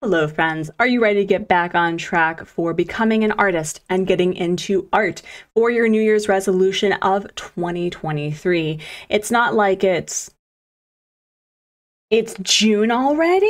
Hello friends, are you ready to get back on track for becoming an artist and getting into art for your New Year's resolution of 2023? It's not like it's June already?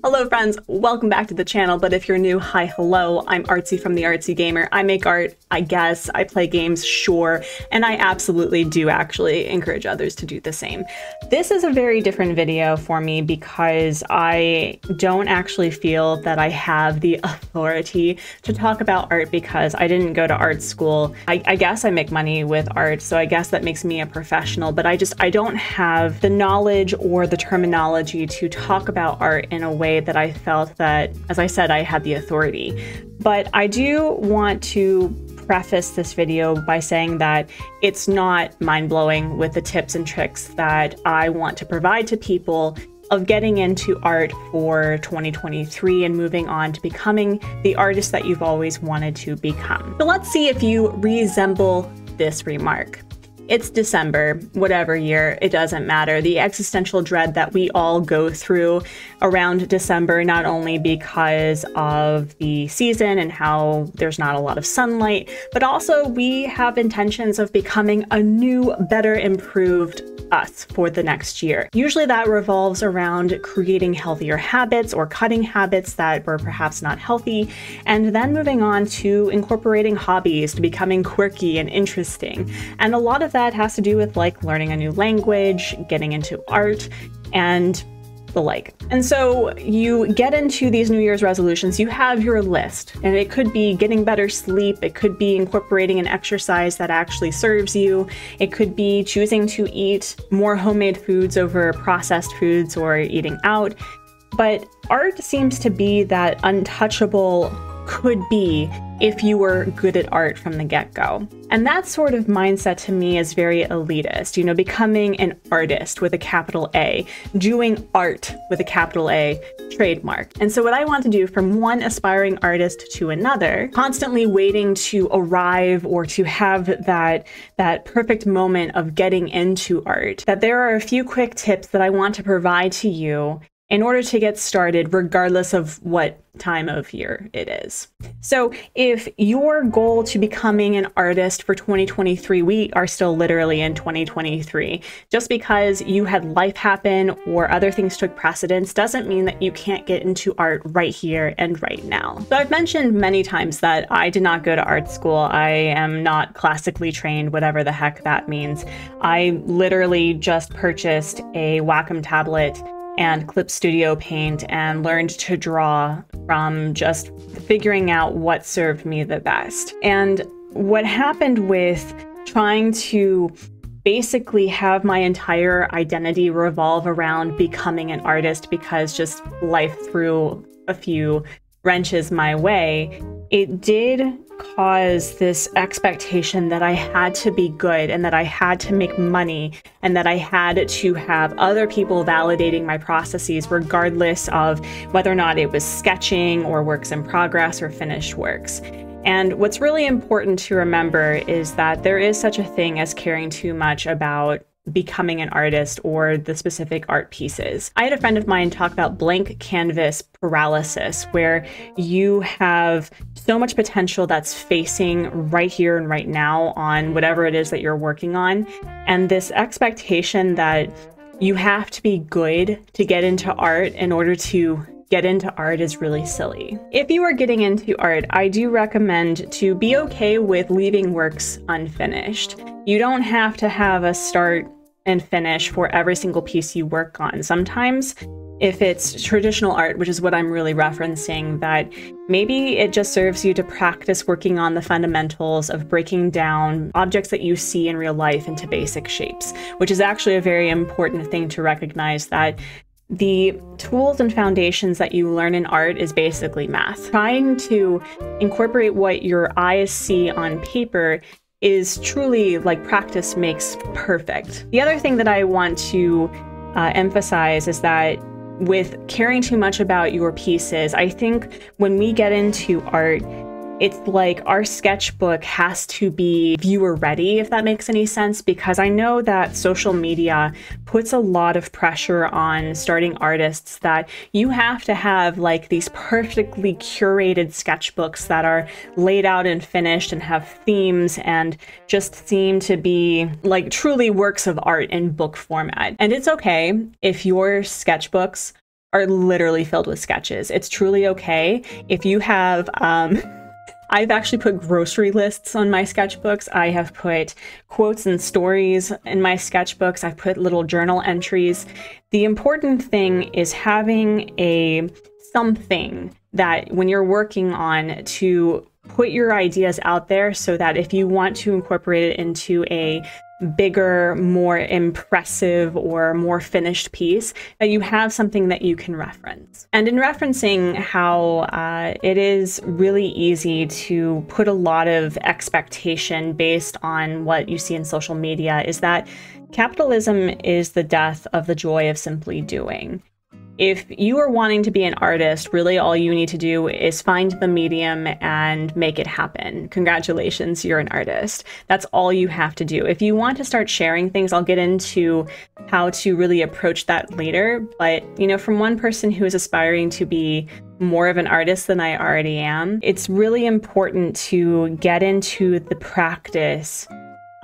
Hello friends, welcome back to the channel, but if you're new, hi, hello, I'm Artsy from the Artsy Gamer. I make art, I guess, I play games, sure, and I absolutely do actually encourage others to do the same. This is a very different video for me because I don't actually feel that I have the authority to talk about art because I didn't go to art school. I guess I make money with art, so I guess that makes me a professional, but I don't have the knowledge or the terminology to talk about art in a way that I felt that, as I said, I had the authority. But I do want to preface this video by saying that it's not mind-blowing with the tips and tricks that I want to provide to people of getting into art for 2023 and moving on to becoming the artist that you've always wanted to become. So let's see if you resemble this remark. It's December, whatever year, it doesn't matter. The existential dread that we all go through around December, not only because of the season and how there's not a lot of sunlight, but also we have intentions of becoming a new, better, improved us for the next year. Usually that revolves around creating healthier habits or cutting habits that were perhaps not healthy, and then moving on to incorporating hobbies, to becoming quirky and interesting. And a lot of that has to do with like learning a new language, getting into art, and the like. And so you get into these New Year's resolutions, you have your list, and it could be getting better sleep, it could be incorporating an exercise that actually serves you, it could be choosing to eat more homemade foods over processed foods or eating out. But art seems to be that untouchable could be if you were good at art from the get-go. And that sort of mindset to me is very elitist, you know, becoming an artist with a capital A, doing art with a capital A, trademark. And so what I want to do from one aspiring artist to another, constantly waiting to arrive or to have that perfect moment of getting into art, that there are a few quick tips that I want to provide to you in order to get started, regardless of what time of year it is. So if your goal to becoming an artist for 2023, we are still literally in 2023, just because you had life happen or other things took precedence doesn't mean that you can't get into art right here and right now. So I've mentioned many times that I did not go to art school. I am not classically trained, whatever the heck that means. I literally just purchased a Wacom tablet and Clip Studio Paint and learned to draw from just figuring out what served me the best. And what happened with trying to basically have my entire identity revolve around becoming an artist because just life threw a few wrenches my way, it did cause this expectation that I had to be good and that I had to make money and that I had to have other people validating my processes regardless of whether or not it was sketching or works in progress or finished works. And what's really important to remember is that there is such a thing as caring too much about becoming an artist or the specific art pieces. I had a friend of mine talk about blank canvas paralysis, where you have so much potential that's facing right here and right now on whatever it is that you're working on. And this expectation that you have to be good to get into art in order to get into art is really silly. If you are getting into art, I do recommend to be okay with leaving works unfinished. You don't have to have a start and finish for every single piece you work on. Sometimes, if it's traditional art, which is what I'm really referencing, that maybe it just serves you to practice working on the fundamentals of breaking down objects that you see in real life into basic shapes, which is actually a very important thing to recognize, that the tools and foundations that you learn in art is basically math. Trying to incorporate what your eyes see on paper is truly like practice makes perfect. The other thing that I want to emphasize is that with caring too much about your pieces, I think when we get into art, it's like our sketchbook has to be viewer ready, if that makes any sense, because I know that social media puts a lot of pressure on starting artists that you have to have like these perfectly curated sketchbooks that are laid out and finished and have themes and just seem to be like truly works of art in book format. And it's okay if your sketchbooks are literally filled with sketches. It's truly okay if you have, I've actually put grocery lists on my sketchbooks. I have put quotes and stories in my sketchbooks. I've put little journal entries. The important thing is having something that when you're working on to put your ideas out there so that if you want to incorporate it into a bigger, more impressive or more finished piece, that you have something that you can reference. And in referencing how it is really easy to put a lot of expectation based on what you see in social media, is that capitalism is the death of the joy of simply doing. If you are wanting to be an artist, really all you need to do is find the medium and make it happen. Congratulations, you're an artist. That's all you have to do. If you want to start sharing things, I'll get into how to really approach that later. But, you know, from one person who is aspiring to be more of an artist than I already am, it's really important to get into the practice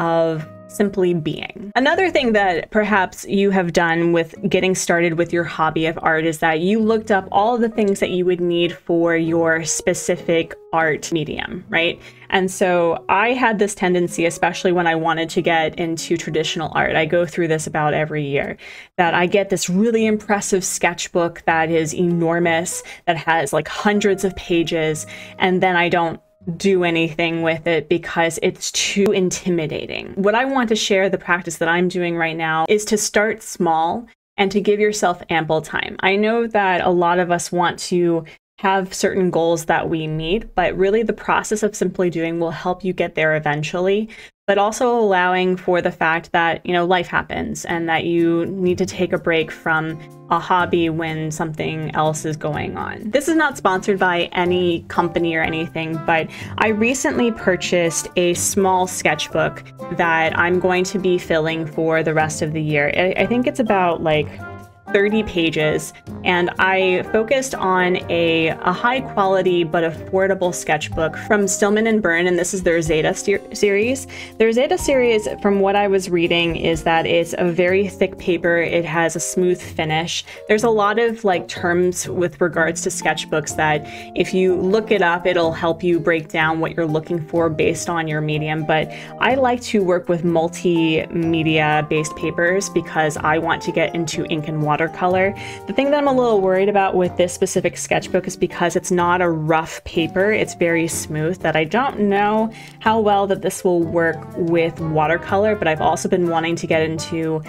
of simply being. Another thing that perhaps you have done with getting started with your hobby of art is that you looked up all of the things that you would need for your specific art medium, right? And so I had this tendency, especially when I wanted to get into traditional art, I go through this about every year, that I get this really impressive sketchbook that is enormous, that has like hundreds of pages, and then I don't do anything with it because it's too intimidating. What I want to share, the practice that I'm doing right now, is to start small and to give yourself ample time. I know that a lot of us want to have certain goals that we meet, but really the process of simply doing will help you get there eventually, but also allowing for the fact that, you know, life happens and that you need to take a break from a hobby when something else is going on. This is not sponsored by any company or anything, but I recently purchased a small sketchbook that I'm going to be filling for the rest of the year. I think it's about like 30 pages, and I focused on a high quality but affordable sketchbook from Stillman and Byrne, and this is their Zeta series. Their Zeta series, from what I was reading, is that it's a very thick paper. It has a smooth finish. There's a lot of like terms with regards to sketchbooks that if you look it up, it'll help you break down what you're looking for based on your medium. But I like to work with multimedia based papers because I want to get into ink and watercolor. The thing that I'm a little worried about with this specific sketchbook is because it's not a rough paper, it's very smooth, that I don't know how well that this will work with watercolor, but I've also been wanting to get into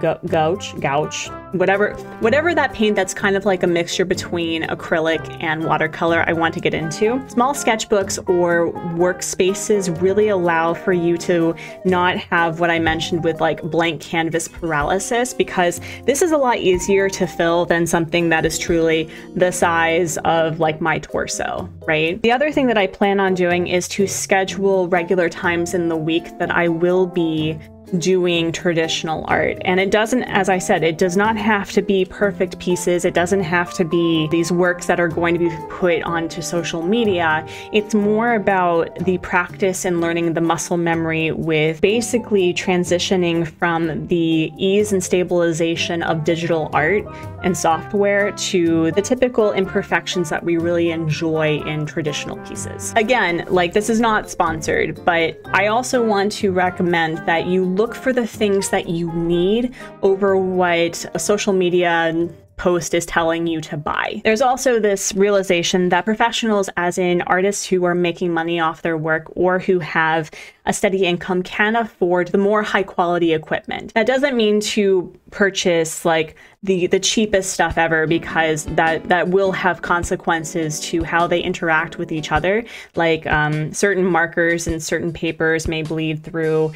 gouache, whatever that paint that's kind of like a mixture between acrylic and watercolor I want to get into. Small sketchbooks or workspaces really allow for you to not have what I mentioned with like blank canvas paralysis, because this is a lot easier to fill than something that is truly the size of like my torso, right? The other thing that I plan on doing is to schedule regular times in the week that I will be doing traditional art. And it doesn't, as I said, it does not have to be perfect pieces. It doesn't have to be these works that are going to be put onto social media. It's more about the practice and learning the muscle memory with basically transitioning from the ease and stabilization of digital art and software to the typical imperfections that we really enjoy in traditional pieces. Again, like, this is not sponsored, but I also want to recommend that you look for the things that you need over what a social media post is telling you to buy. There's also this realization that professionals, as in artists who are making money off their work or who have a steady income, can afford the more high quality equipment. That doesn't mean to purchase like the cheapest stuff ever, because that will have consequences to how they interact with each other. Like certain markers and certain papers may bleed through.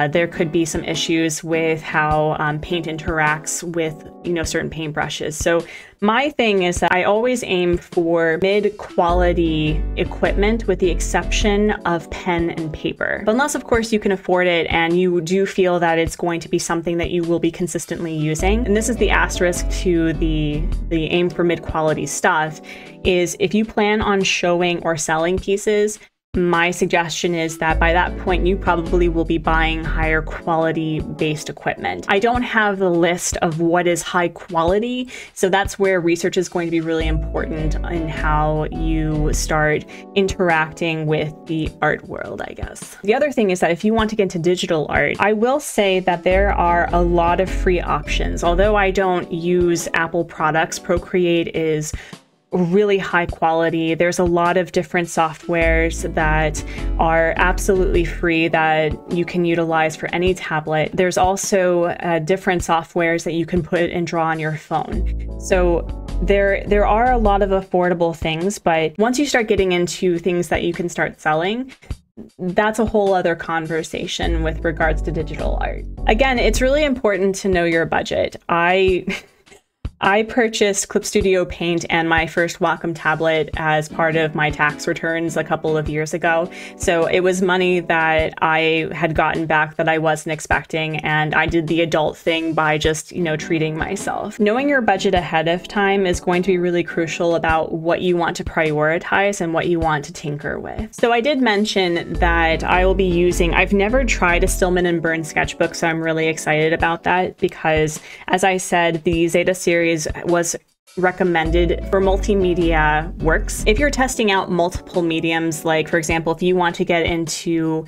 There could be some issues with how paint interacts with, you know, certain paintbrushes. So My thing is that I always aim for mid-quality equipment with the exception of pen and paper. But unless, of course, you can afford it and you do feel that it's going to be something that you will be consistently using. And this is the asterisk to the aim for mid-quality stuff, is if you plan on showing or selling pieces, my suggestion is that by that point, you probably will be buying higher quality based equipment. I don't have the list of what is high quality, so that's where research is going to be really important in how you start interacting with the art world, I guess. The other thing is that if you want to get into digital art, I will say that there are a lot of free options. Although I don't use Apple products, Procreate is really high quality. There's a lot of different softwares that are absolutely free that you can utilize for any tablet. There's also different softwares that you can put and draw on your phone. So there are a lot of affordable things, but once you start getting into things that you can start selling, that's a whole other conversation with regards to digital art. Again, it's really important to know your budget. I purchased Clip Studio Paint and my first Wacom tablet as part of my tax returns a couple of years ago. So it was money that I had gotten back that I wasn't expecting, and I did the adult thing by just, treating myself. Knowing your budget ahead of time is going to be really crucial about what you want to prioritize and what you want to tinker with. So I did mention that I will be using, I've never tried a Stillman and Birn sketchbook, so I'm really excited about that because, as I said, the Zeta series was recommended for multimedia works. If you're testing out multiple mediums, like for example, if you want to get into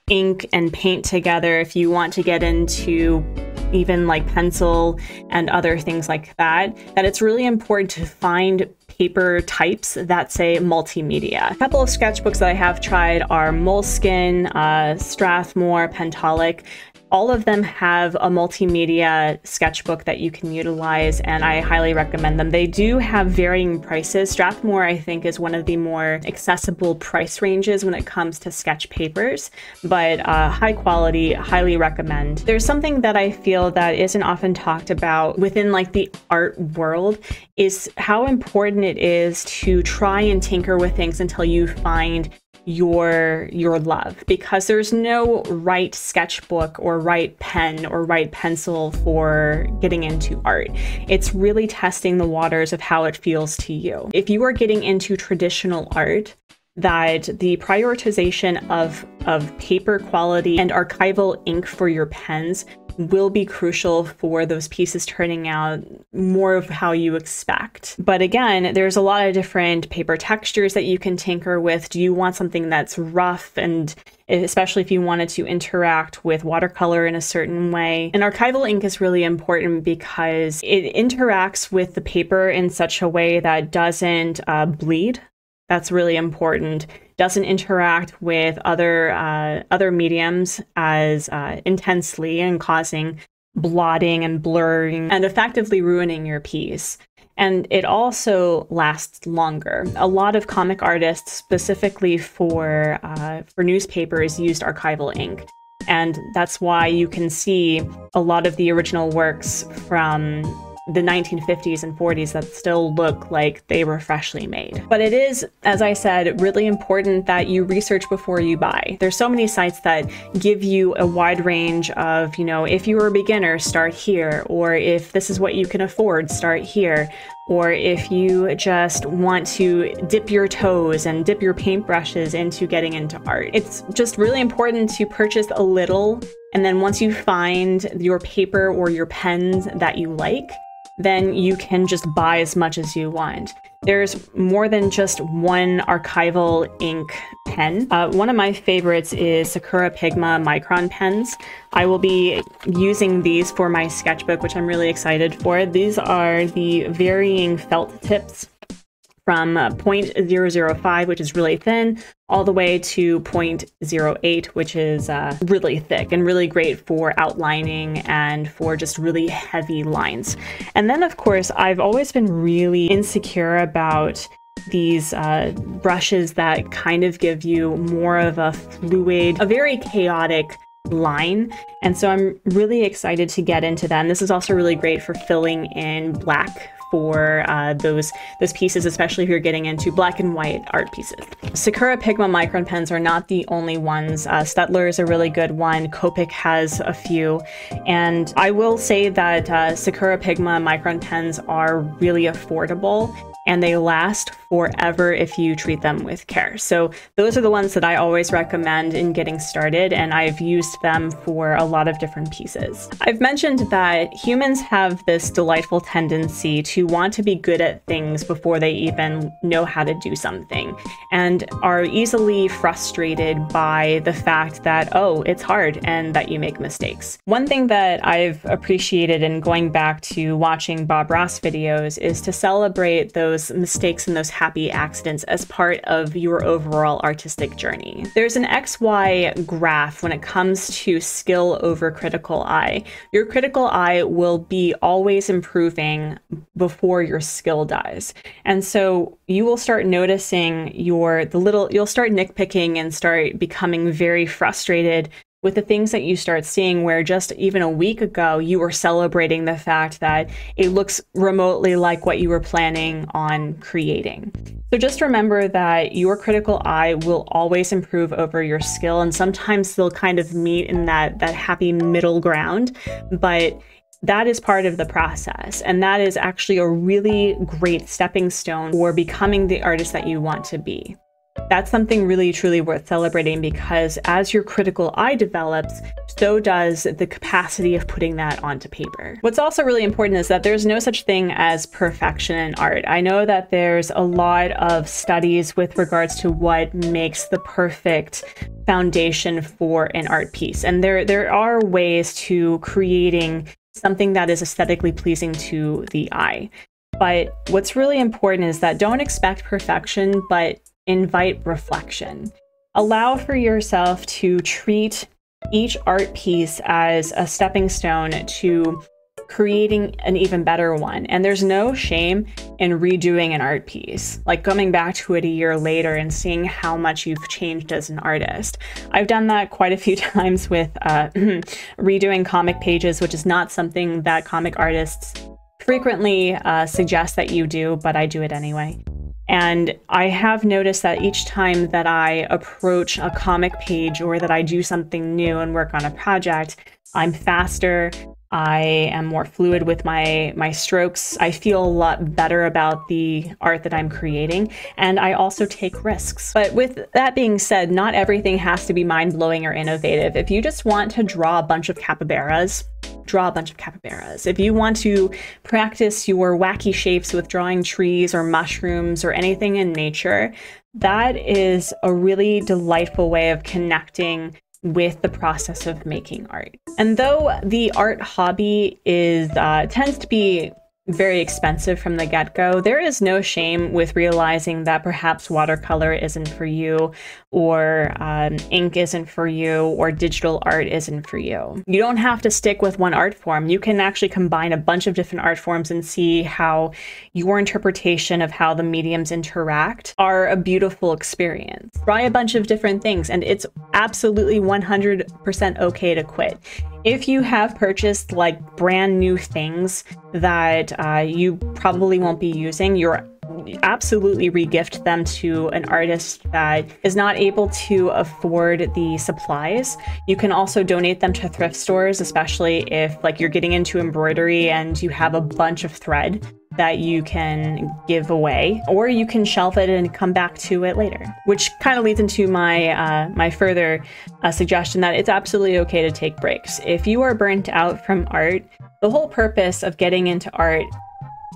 ink and paint together, if you want to get into even like pencil and other things like that, it's really important to find paper types that say multimedia. A couple of sketchbooks that I have tried are Moleskine, Strathmore, Pentalic. All of them have a multimedia sketchbook that you can utilize, and I highly recommend them. They do have varying prices. Strathmore, I think, is one of the more accessible price ranges when it comes to sketch papers, but high quality, highly recommend. There's something that I feel that isn't often talked about within like the art world is how important it is to try and tinker with things until you find your love, because there's no right sketchbook or right pen or right pencil for getting into art. It's really testing the waters of how it feels to you. If you are getting into traditional art, that the prioritization of paper quality and archival ink for your pens will be crucial for those pieces turning out more of how you expect. But again, there's a lot of different paper textures that you can tinker with. Do you want something that's rough, and especially if you wanted to interact with watercolor in a certain way? And archival ink is really important because it interacts with the paper in such a way that doesn't bleed. That's really important. Doesn't interact with other mediums as intensely and causing blotting and blurring and effectively ruining your piece. And it also lasts longer. A lot of comic artists, specifically for newspapers, used archival ink. And that's why you can see a lot of the original works from the 1950s and 40s that still look like they were freshly made. But it is, as I said, really important that you research before you buy. There's so many sites that give you a wide range of, if you're a beginner, start here, or if this is what you can afford, start here. Or if you just want to dip your toes and dip your paintbrushes into getting into art. It's just really important to purchase a little, and then once you find your paper or your pens that you like, then you can just buy as much as you want. There's more than just one archival ink pen. One of my favorites is Sakura Pigma Micron pens. I will be using these for my sketchbook, which I'm really excited for. These are the varying felt tips from 0.005, which is really thin, all the way to 0.08, which is really thick and really great for outlining and for just really heavy lines. And then, of course, I've always been really insecure about these brushes that kind of give you more of a fluid, a very chaotic line. And so I'm really excited to get into that. And this is also really great for filling in black for those pieces, especially if you're getting into black and white art pieces. Sakura Pigma micron pens are not the only ones. Stettler is a really good one. Copic has a few. And I will say that Sakura Pigma micron pens are really affordable, and they last forever if you treat them with care. So those are the ones that I always recommend in getting started, and I've used them for a lot of different pieces. I've mentioned that humans have this delightful tendency to want to be good at things before they even know how to do something, and are easily frustrated by the fact that, oh, it's hard, and that you make mistakes. One thing that I've appreciated in going back to watching Bob Ross videos is to celebrate those mistakes and those happy accidents as part of your overall artistic journey. There's an XY graph when it comes to skill over critical eye. Your critical eye will be always improving before your skill dies. And so you will start noticing you'll start nitpicking and start becoming very frustrated with the things that you start seeing, where just even a week ago, you were celebrating the fact that it looks remotely like what you were planning on creating. So just remember that your critical eye will always improve over your skill, and sometimes they'll kind of meet in that happy middle ground, but that is part of the process. And that is actually a really great stepping stone for becoming the artist that you want to be. That's something really, truly worth celebrating, because as your critical eye develops, so does the capacity of putting that onto paper. What's also really important is that there's no such thing as perfection in art. I know that there's a lot of studies with regards to what makes the perfect foundation for an art piece. And there are ways to creating something that is aesthetically pleasing to the eye. But what's really important is that don't expect perfection, but invite reflection. Allow for yourself to treat each art piece as a stepping stone to creating an even better one. And there's no shame in redoing an art piece, like coming back to it a year later and seeing how much you've changed as an artist. I've done that quite a few times with redoing comic pages, which is not something that comic artists frequently suggest that you do, but I do it anyway. And I have noticed that each time that I approach a comic page or that I do something new and work on a project, I'm faster, I am more fluid with my strokes, I feel a lot better about the art that I'm creating, and I also take risks. But with that being said, not everything has to be mind-blowing or innovative. If you just want to draw a bunch of capybaras, draw a bunch of capybaras. If you want to practice your wacky shapes with drawing trees or mushrooms or anything in nature, that is a really delightful way of connecting with the process of making art. And though the art hobby tends to be very expensive from the get-go, there is no shame with realizing that perhaps watercolor isn't for you, or ink isn't for you, or digital art isn't for you. You don't have to stick with one art form. You can actually combine a bunch of different art forms and see how your interpretation of how the mediums interact are a beautiful experience. Try a bunch of different things, and it's absolutely 100% okay to quit. If you have purchased like brand new things that you probably won't be using, you're absolutely regift them to an artist that is not able to afford the supplies. You can also donate them to thrift stores, especially if like you're getting into embroidery and you have a bunch of thread that you can give away, or you can shelf it and come back to it later, which kind of leads into my my further suggestion that it's absolutely okay to take breaks. If you are burnt out from art, the whole purpose of getting into art,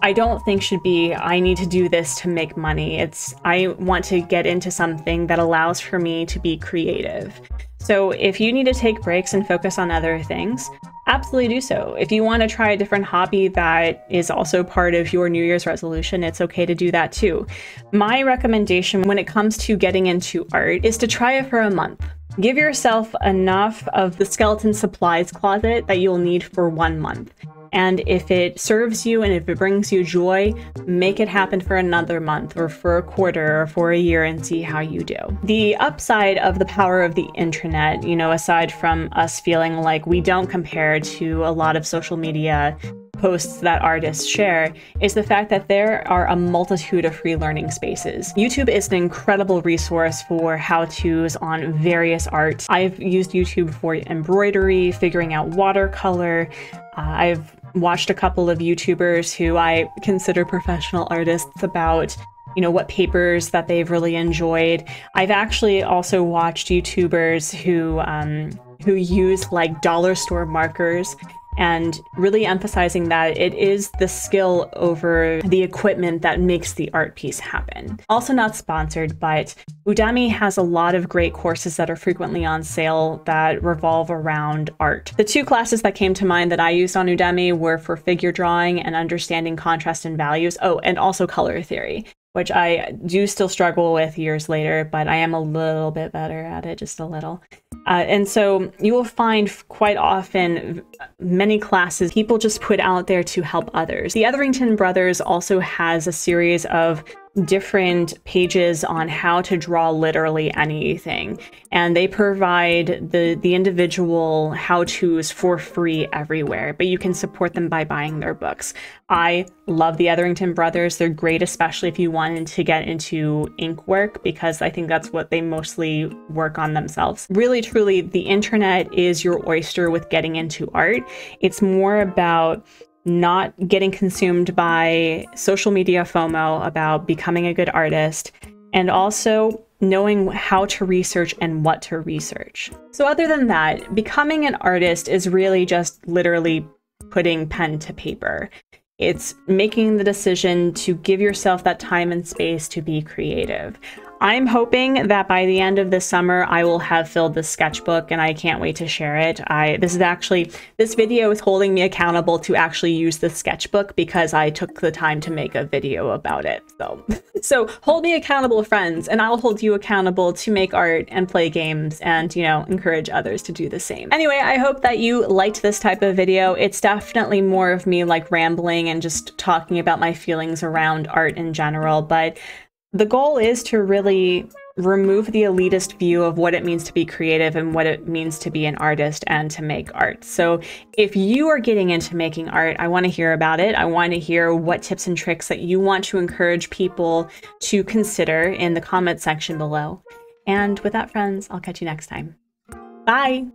I don't think should be, I need to do this to make money. It's, I want to get into something that allows for me to be creative. So if you need to take breaks and focus on other things, absolutely do so. If you want to try a different hobby that is also part of your New Year's resolution, it's okay to do that too. My recommendation when it comes to getting into art is to try it for a month. Give yourself enough of the skeleton supplies closet that you'll need for 1 month. And if it serves you and if it brings you joy, make it happen for another month or for a quarter or for a year and see how you do. The upside of the power of the internet, you know, aside from us feeling like we don't compare to a lot of social media posts that artists share is the fact that there are a multitude of free learning spaces. YouTube is an incredible resource for how-tos on various arts. I've used YouTube for embroidery, figuring out watercolor. I've watched a couple of YouTubers who I consider professional artists about what papers that they've really enjoyed. I've actually also watched YouTubers who use like dollar store markers, and really emphasizing that it is the skill over the equipment that makes the art piece happen. Also not sponsored, but Udemy has a lot of great courses that are frequently on sale that revolve around art. The two classes that came to mind that I used on Udemy were for figure drawing and understanding contrast and values. Oh, and also color theory, which I do still struggle with years later, but I am a little bit better at it, just a little. And so you will find quite often many classes people just put out there to help others. The Etherington Brothers also has a series of different pages on how to draw literally anything, and they provide the individual how-tos for free everywhere, but you can support them by buying their books. I love the Etherington Brothers. They're great, especially if you wanted to get into ink work, because I think that's what they mostly work on themselves. Really, truly, the internet is your oyster with getting into art. It's more about not getting consumed by social media FOMO about becoming a good artist, and also knowing how to research and what to research. So other than that, becoming an artist is really just literally putting pen to paper. It's making the decision to give yourself that time and space to be creative. I'm hoping that by the end of this summer, I will have filled the sketchbook, and I can't wait to share it. This video is holding me accountable to actually use the sketchbook because I took the time to make a video about it. So hold me accountable, friends, and I'll hold you accountable to make art and play games and, encourage others to do the same. Anyway, I hope that you liked this type of video. It's definitely more of me like rambling and just talking about my feelings around art in general, but the goal is to really remove the elitist view of what it means to be creative and what it means to be an artist and to make art. So if you are getting into making art, I want to hear about it. I want to hear what tips and tricks that you want to encourage people to consider in the comment section below. And with that, friends, I'll catch you next time. Bye!